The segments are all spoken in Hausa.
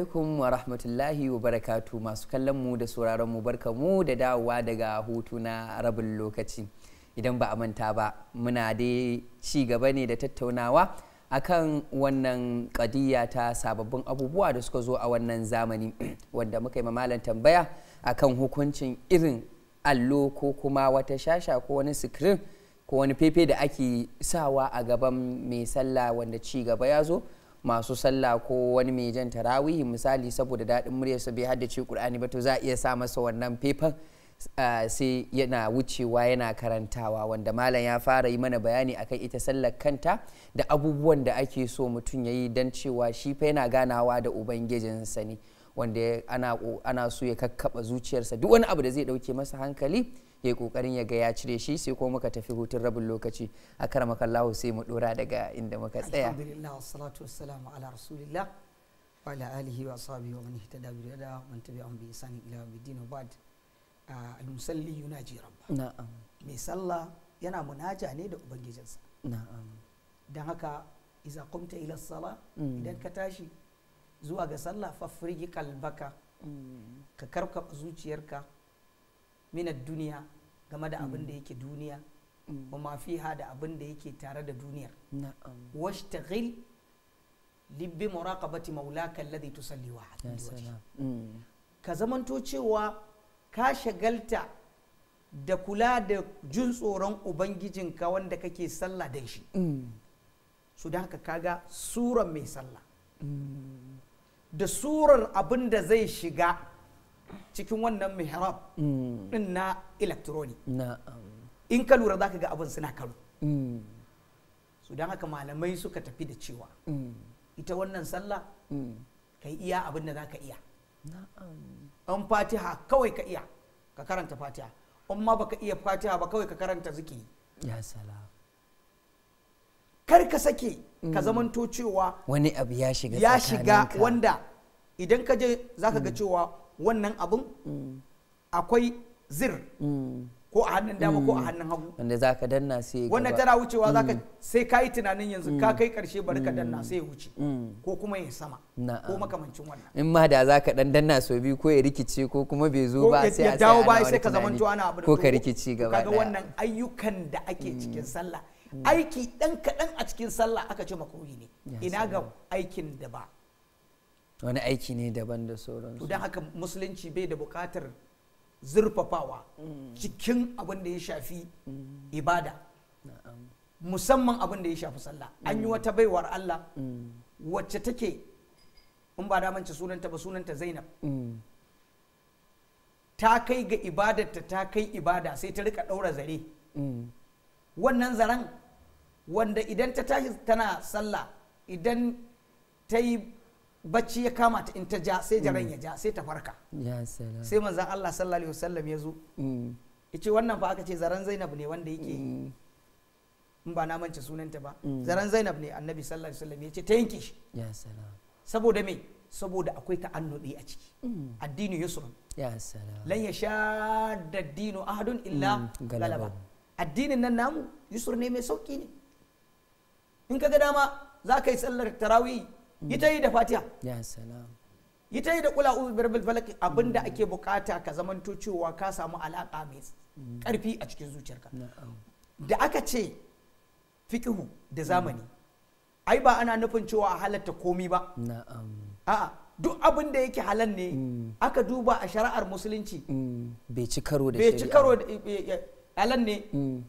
alaikum wa rahmatullahi wa barakatu masu kallon mu da sauraron mu barkamu da dawowa daga hutu na rabin lokaci. Idan ba a manta ba muna dai ci gaba ne da tattaunawa akan wannan qadiyya ta sababbin abubuwa da suka zo a wannan zamani wanda muka yi malam tambaya akan hukuncin irin allo ko kuma wata shasha ko wani screen ko wani fefe da ake sawa a gaban mai sallah wanda ci gaba ya zo. Masu sallah ko wani mai jan tarawihi misali saboda daɗin muryarsa bai haddace Qur'ani ba to za a iya sa masa wannan fefan sai yana wucewa yana karantawa, wanda malam ya fara yi mana bayani akan ita sallar kanta da abubuwan da ake so mutum ya yi don cewa shi fa yana ganawa da ubangijinsa ne, wanda ana so ya kakkaba zuciyarsa duk wani abu da zai dauke masa hankali ya yi kokarin ya ga ya cire shi. Sai kuma muka tafi hutun rabin lokaci a karamakallahu sai mu dora daga inda muka tsaya. Alhamdulillah wassalatu wassalamu ala rasulillah wa ala alihi wa ashabihi wa man ihtada bi hada man tabi'ahum bi ihsan ila yawmiddin wa ba'd. Al-musalli yunaji rabbah. Na'am. Mai sallah yana munaja ne da ubangijinsa. Na'am. Dan haka idza qumta ila as-salah idan ka tashi zuwa ga sallah fafrigi kalbaka ka karkaba zuciyarka minar duniya game da abin da yake duniya wa ma fiha da abin da yake tare da duniyar. Washtaghil libbi muraqabati maulaka alladhi tusalli wa ka zamanto cewa ka shagalta da kula da jin tsoron ubangijinka wanda kake sallah da shi. So da haka kaga surar mai sallah da surar abin da zai shiga cikin wannan mihrab din na electronic in ka lura zaka ga abin suna karo. So don haka malamai suka tafi da cewa ita wannan sallah kai iya abin da zaka iya. An fatiha kawai ka iya ka karanta fatiha, amma baka iya fatiha ba kawai ka karanta zikiri. Ya salam. Kar ka sake ka zamanto cewa wani abu ya shiga wanda idan ka je zaka ga cewa wannan abun akwai zir ko a hannun dama ko a hannun hagu wanda zaka danna sai wanda tana wucewa zaka sai kai tunanin yanzu ka kai karshe bari ka danna sai ya wuce ko kuma ya sama ko makamancin wannan. In ma da zaka danna so biyu ko ya rikice ko kuma bai zo ba sai ya dawo ba sai ka zamanto ana abu ko ka rikici gaba daya. Kaga wannan ayyukan da ake cikin sallah aiki dan kadan a cikin sallah aka ce makruhi ne, ina ga aikin da ba wani aiki ne daban da sauransu. To don haka musulunci bai da bukatar zurfafawa cikin abin da ya shafi ibada, musamman abin da ya shafi sallah. An yi wata baiwar Allah wacce take in ba damanci sunanta ba, sunanta Zainab. Ta kai ga ibadarta ta kai ibada sai ta rika daura zare. Wannan zaren wanda idan ta tashi tana sallah idan ta yi bacci ya kama ta in ta ja sai jaran ya ja sai ta farka. Sai manzon Allah sallallahu alaihi wasallam ya zo yace wannan fa aka ce zaren Zainab ne wanda yake in ba na mance sunanta ba, zaren Zainab ne. Annabi sallallahu alaihi wasallam yace ta yanke shi. Saboda me? Saboda akwai ta'annudi a ciki. Addini yusrun. Lan yashadda ad-dinu ahadun illa galaba. Addinin nan namu yusur ne mai sauki ne. In ka ga dama za ka yi sallar tarawih ita yi da fatiha, ita yi da kula uzu birbil falak. Abinda ake bukata ka zamanto cewa ka samu alaka mai karfi a cikin zuciyarka. Da aka ce fiqhu da zamani ai ba ana nufin cewa a halatta komi ba. A'a, duk abin da yake halal ne aka duba a shari'ar musulunci bai ci karo da halal ne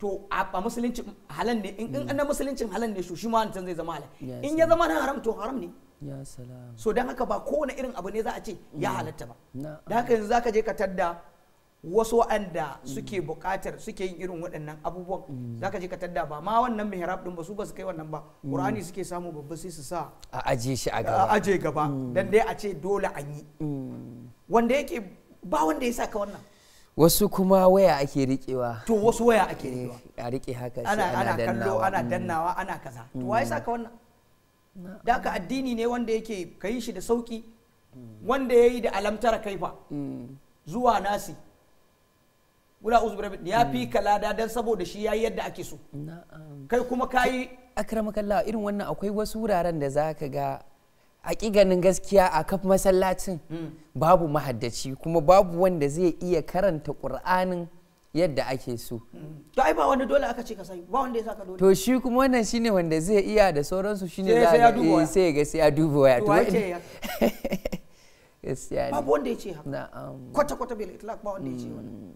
to a musulunci halal ne. In na musuluncin halal ne shi ma wancan zai zama halal. In ya zama na haram to haram ne. So don haka ba kowane irin abu ne za a ce ya halatta ba. Da haka yanzu zaka je ka tadda wasu waɗanda suke buƙatar suke yin irin waɗannan abubuwan, zaka je ka tadda ba ma wannan mihrab din ba, su ba su kai wannan ba. Qur'ani suke samu babba sai su sa a aje shi a gaba, a aje gaba dan dai a ce dole an yi. Wanda yake ba wanda ya saka wannan. Wasu kuma waya ake riƙewa. To wasu waya ake riƙewa. A riƙe haka sai ana kallo ana dannawa ana kaza. To waye saka wannan? Da ka addini ne wanda yake kai shi da sauki, wanda yayi da alamtara kaifa zuwa nasi wala uzbira ya fi kalada dan saboda shi yayi yadda ake so. Kai kuma kai akramakallah irin wannan akwai wasu wuraren da zaka ga ganin gaskiya a kaf masallacin babu mahaddaci kuma babu wanda zai iya karanta Qur'anin yadda ake so. To ai ba wanda dole aka ce ka sai, ba wanda ya saka dole. To shi kuma wannan shine wanda zai iya da sauransu shine sai ya duba waya. sai ga sai ya duba waya. To ai ce gaskiya ne. Babu wanda ya ce haka. Na'am. Kwata bil itlaq ba wanda ya ce wannan.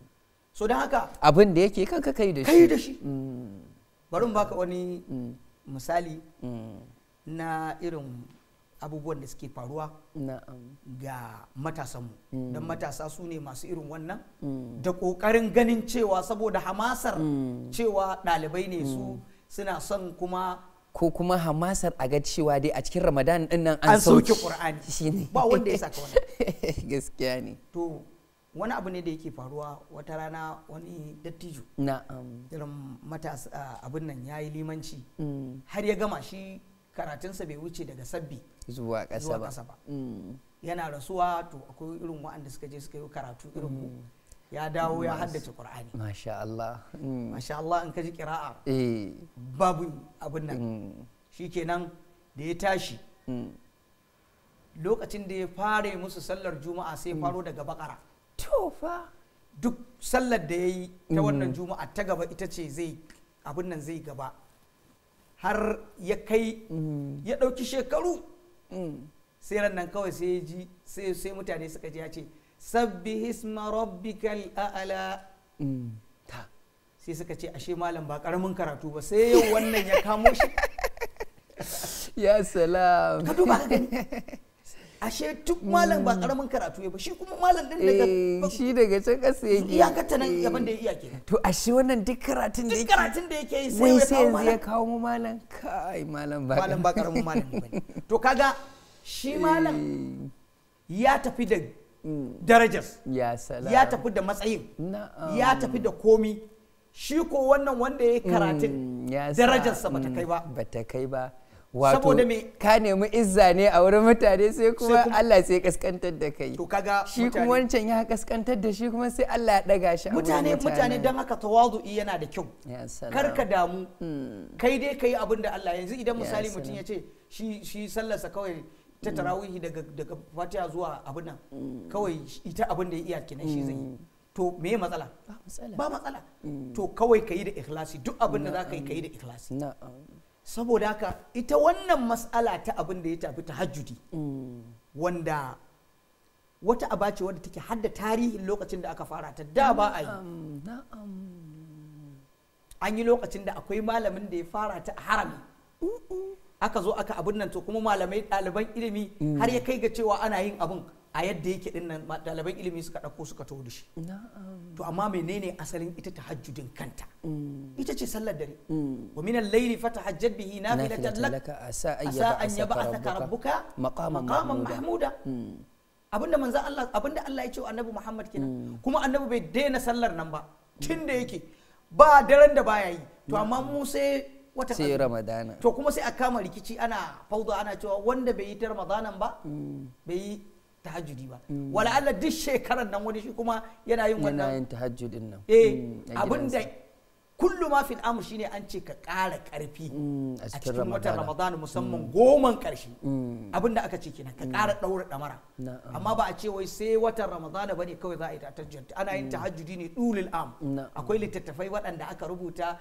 So dan haka abin da yake kanka kai da shi. Kai da shi. Bari mu baka wani misali na irin abubuwan da suke faruwa ga matasanmu don matasa su ne masu irin wannan da ƙoƙarin ganin cewa saboda hamasar cewa ɗalibai ne su suna son kuma ko kuma hamasar a ga cewa dai a cikin Ramadan din nan an sauke Qur'ani ba wanda ya saka wannan gaskiya ne. To wani abu ne da yake faruwa wata rana wani dattijo irin matasa abin nan ya yi limanci har ya gama shi karatunsa bai wuce daga sabbi zuwa ƙasa ba. Yana rasuwa to akwai irin waɗanda suka je suka yi karatu irin mu ya dawo ya haddace Qur'ani. Masha Allah. Masha Allah in ka ji kira'a babu abin nan shikenan da ya tashi lokacin da ya fare musu sallar juma'a sai faro daga bakara. To fa duk sallar da ya yi ta wannan juma'a ta gaba ita ce zai abin nan zai gaba har ya kai ya ɗauki shekaru sai ran nan kawai sai ya ji sai mutane suka ji ya ce sabbi hisma rabbikal a'la sai suka ce ashe malam ba karamin karatu ba sai yau wannan ya kamo shi ya salam ka duba ka gani ashe duk malam ba karamin karatu ya ba shi kuma malam din daga shi daga can kasa yake ya ka tanan yaban da ya iya kenan to ashe wannan duk karatun da yake yi sai ya kawo mu malam kai malam ba karamin malam bane to kaga shi malam ya tafi da darajar ya salam ya tafi da matsayin ya tafi da komi shi ko wannan wanda ya karatun darajarsa bata kai ba wato ka nemi izza ne a wurin mutane sai kuma Allah sai kaskantar da kai to kaga shi kuma wancan ya kaskantar da shi kuma sai Allah ya daga shi a wurin mutane dan haka tawazu'i yana da kyau kar ka damu kai dai kai abin da Allah yanzu idan misali mutum ya ce shi sallarsa kawai ta tarawihi daga Fatiha zuwa abin nan kawai ita abin da ya iya kenan shi zai to me matsala ba matsala to kawai kai da ikhlasi duk abin da zaka yi kai da ikhlasi saboda haka ita wannan mas'ala ta abin da ya tafi tahajjudi wanda wata aba ce wadda take hadda tarihin lokacin da aka fara ta da ba a yi an yi lokacin da akwai malamin da ya fara ta harami aka zo aka abin nan to kuma malamai ɗaliban ilimi har ya kai ga cewa ana yin abin a yadda yake din nan ɗaliban ilimi suka ɗauko suka taho da shi to amma menene asalin ita tahajjudin kanta ita ce sallar dare wa min al-layli fatahajjad bihi nafilatan lak asa an yab'athaka rabbuka maqaman mahmuda abinda manzo Allah abinda Allah ya ce wa annabi Muhammad kenan kuma annabi bai daina sallar nan ba tunda yake ba daren da baya yi to amma mu sai wata sai Ramadana to kuma sai a kama rikici ana fauda ana cewa wanda bai yi ta Ramadanan ba bai yi tahajjudi ba wala Allah duk shekaran nan wani shi kuma yana yin wannan yana yin tahajjudin nan abinda kullu ma fil amr shine an ce ka ƙara ƙarfi a cikin watan Ramadan musamman goman ƙarshe abinda aka ce kenan ka ƙara ɗaura ɗamara amma ba a ce wai sai watan Ramadan bane kawai za a yi tahajjudi ana yin tahajjudi ne dulul am akwai littattafai waɗanda aka rubuta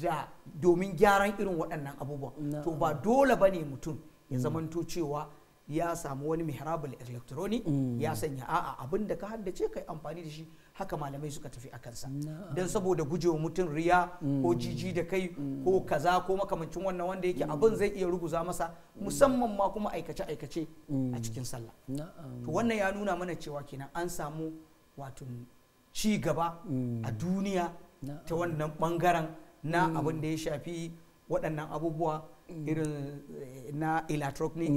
da domin gyaran irin waɗannan abubuwan to ba dole bane mutum ya zamanto cewa ya samu wani mihrabul electronic ya sanya a'a abinda ka haddace kai amfani da shi haka malamai suka tafi a kansa don saboda gujewa mutum riya ko jiji da kai ko kaza ko makamancin wannan wanda yake abin zai iya ruguza masa musamman ma kuma aikace-aikace a cikin sallah to wannan ya nuna mana cewa kenan an samu wato ci gaba a duniya ta wannan bangaren na abin da ya shafi waɗannan abubuwa irin na electronic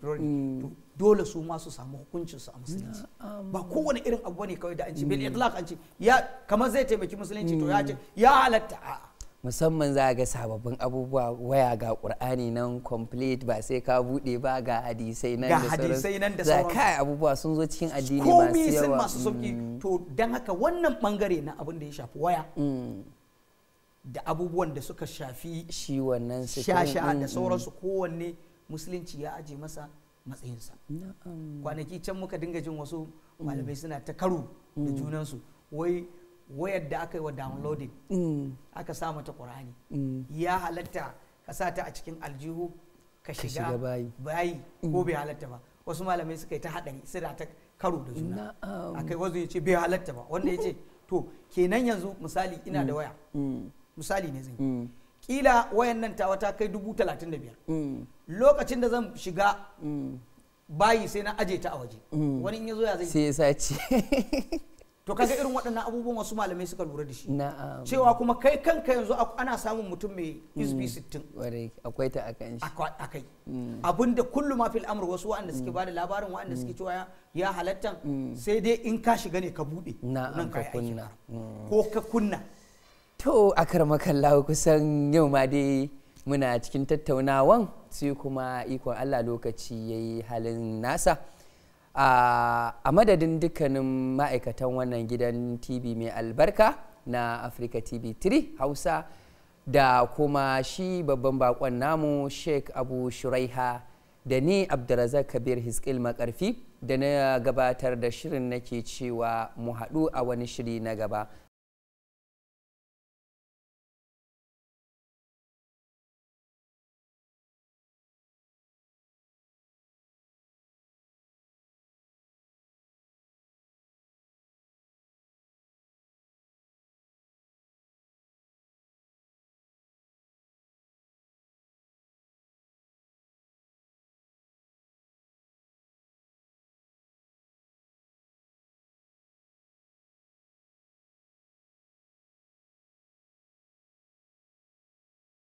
to dole su ma su samu hukuncin su a musulunci ba kowane irin abu ne kawai da an ce bil itlaq an ce ya kamar zai taimaki musulunci to ya ce ya halatta musamman za ga sababbin abubuwa waya ga Qur'ani nan complete ba sai ka bude ba ga hadisai nan da sauran kai abubuwa sun zo cikin addini masu yawa masu sauki to dan haka wannan bangare na abin da ya shafi waya da abubuwan da suka shafi shi wannan shasha da sauransu kowanne musulunci ya aje masa matsayinsa. Kwanaki can muka dinga jin wasu malamai suna ta karo da junansu, wai wayar da aka yi wa downloading aka sa mata Qur'ani ya halatta ka sa ta a cikin aljihu ka shiga bayi ko bai halatta ba. Wasu malamai suka yi ta haɗari suna ta karo da juna, akai wasu ya ce bai halatta ba, wanda ya ce to kenan yanzu misali ina da waya, misali ne zan kila wayan nan tawa ta kai 35,000, lokacin da zan shiga bayi sai na aje ta a waje, wani in ya zo ya zai sai ya sace. To kaga irin waɗannan abubuwan wasu malamai suka lura da shi, cewa kuma kai kanka yanzu ana samun mutum mai hizbi 60 akwai ta akan shi akai abinda kullum ma fil amr, wasu waɗanda suke bada labarin waɗanda suke cewa ya halatta sai dai in ka shiga ne ka bude nan ka kunna ko ka kunna. To akarmakallahu, kusan yau ma dai muna cikin tattaunawan sai kuma ikon Allah lokaci yayi halin nasa. A madadin dukkanin ma'aikatan wannan gidan TV mai albarka na Africa TV3 Hausa da kuma shi babban bakon namu Sheikh Abu Shuraiha da ni Abdulrazak Kabir Hiskil Makarfi da na gabatar da shirin nake cewa mu haɗu a wani shiri na gaba.